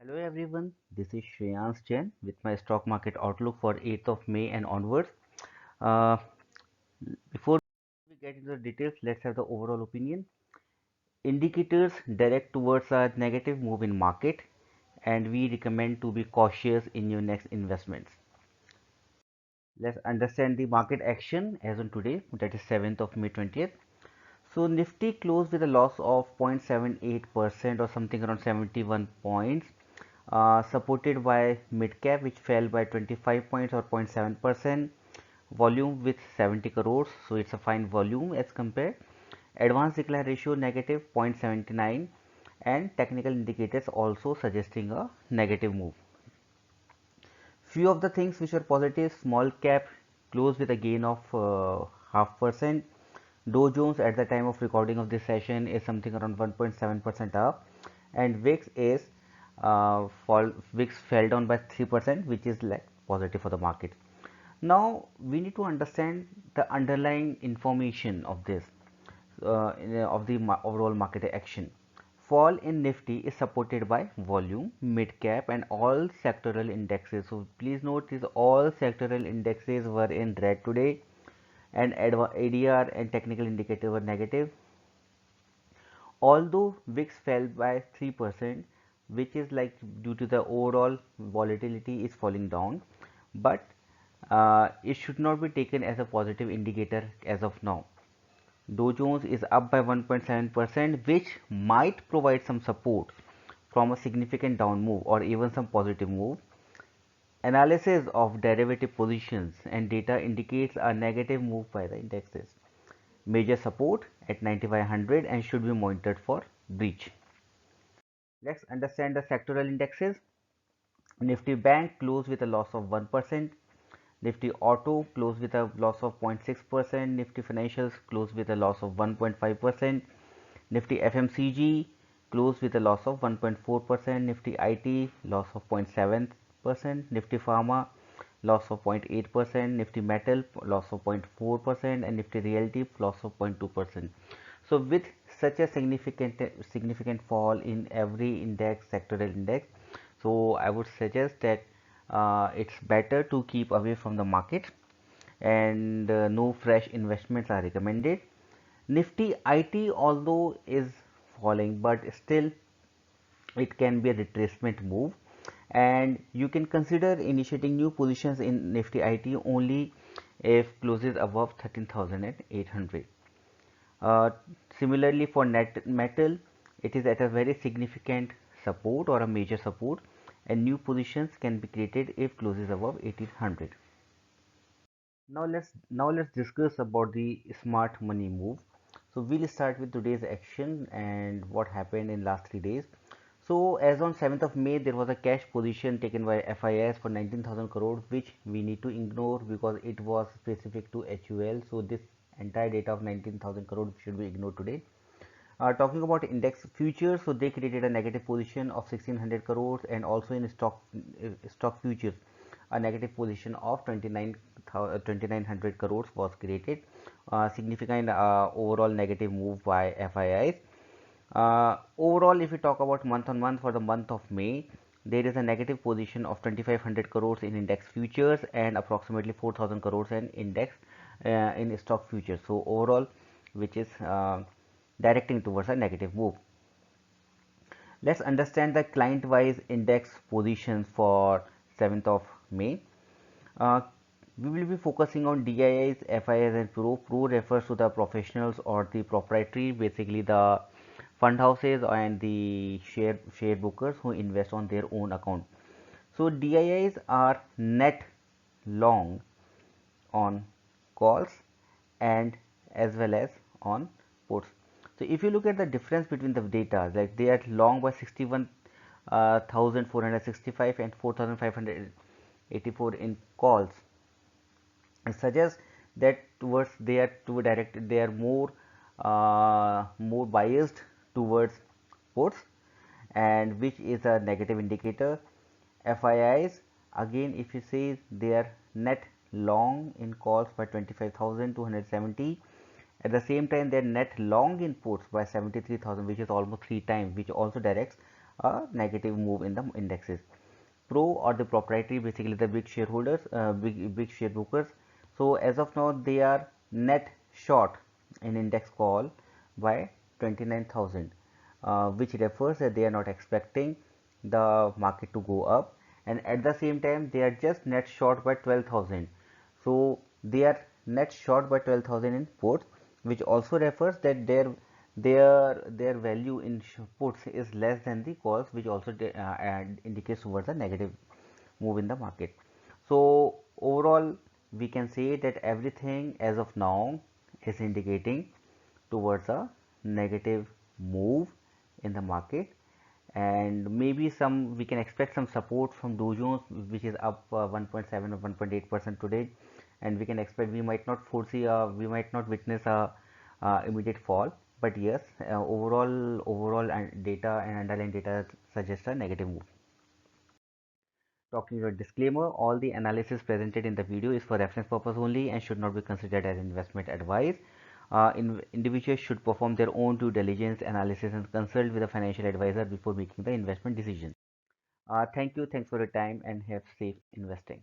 Hello everyone, this is Shreyans Jain with my stock market outlook for 8th of May and onwards. Uh, Before we get into the details, let's have the overall opinion. Indicators direct towards a negative move in market, and we recommend to be cautious in your next investments. Let's understand the market action as on today, that is 7th of May 20th. So Nifty closed with a loss of 0.78% or something around 71 points, supported by mid cap which fell by 25 points or 0.7%, volume with 70 crores, so it's a fine volume as compared. Advanced decline ratio negative 0.79 and technical indicators also suggesting a negative move. Few of the things which are positive: small cap closed with a gain of half percent. Dow Jones at the time of recording of this session is something around 1.7% up, and VIX is VIX fell down by 3%, which is like positive for the market. Now we need to understand the underlying information of this of the overall market action. Fall in Nifty is supported by volume, mid cap, and all sectoral indexes. So please note these all sectoral indexes were in red today, and ADR and technical indicator were negative. Although VIX fell by 3%, which is like due to the overall volatility is falling down, but it should not be taken as a positive indicator as of now. Dow Jones is up by 1.7%, which might provide some support from a significant down move or even some positive move. Analysis of derivative positions and data indicates a negative move by the indexes. Major support at 9500 and should be monitored for breach. Let's understand the sectoral indexes. Nifty Bank closed with a loss of 1%. Nifty Auto closed with a loss of 0.6%. Nifty Financials closed with a loss of 1.5%. Nifty FMCG closed with a loss of 1.4%. Nifty IT loss of 0.7%. Nifty Pharma loss of 0.8%. Nifty Metal loss of 0.4%, and Nifty Realty loss of 0.2%. So with such a significant fall in every index, sectoral index, so I would suggest that it's better to keep away from the market, and no fresh investments are recommended. Nifty IT although is falling, but still it can be a retracement move, and you can consider initiating new positions in Nifty IT only if closes above 13,800. Uh, Similarly for net metal, it is at a very significant support or a major support, and new positions can be created if closes above 1800. Now let's discuss about the smart money move. So we'll start with today's action and what happened in last 3 days. So as on 7th of May, there was a cash position taken by FIS for 19,000 crore, which we need to ignore because it was specific to HUL. So this entire data of 19,000 crore should be ignored today. Talking about index futures, so they created a negative position of 1600 crores, and also in stock futures a negative position of 2900 crores was created. Significant overall negative move by FIIs. Overall, if we talk about month on month, for the month of May, there is a negative position of 2500 crores in index futures and approximately 4000 crores in index in stock futures. So overall, which is directing towards a negative move. Let's understand the client wise index positions for 7th of May. Uh, we will be focusing on DIIs, FIIs, and Pro. Pro refers to the professionals or the proprietary, basically the fund houses and the share brokers who invest on their own account. So DIIs are net long on calls and as well as on puts. So if you look at the difference between the data, like they are long by 61,465 and 4,584 in calls, it suggests that towards they are too directed, they are more biased towards puts, and which is a negative indicator. FIIs, again if you see, they are net long in calls by 25,270. At the same time, they are net long in puts by 73,000, which is almost 3 times, which also directs a negative move in the indexes. Pro or the proprietary, basically the big shareholders, big share brokers. So as of now, they are net short in index call by 29,000, which refers that they are not expecting the market to go up, and at the same time they are just net short by 12,000. So they are net short by 12,000 in puts, which also refers that their value in puts is less than the calls, which also indicates towards a negative move in the market. So overall, we can say that everything as of now is indicating towards a negative move in the market, and maybe some we can expect some support from Dow Jones, which is up 1.7 or 1.8% today, and we can expect we might not witness a immediate fall, but yes, overall and data and underlying data suggests a negative move. Talking about disclaimer, all the analysis presented in the video is for reference purpose only and should not be considered as investment advice. Individuals should perform their own due diligence analysis and consult with a financial advisor before making the investment decision. Thank you, thanks for your time, and have safe investing.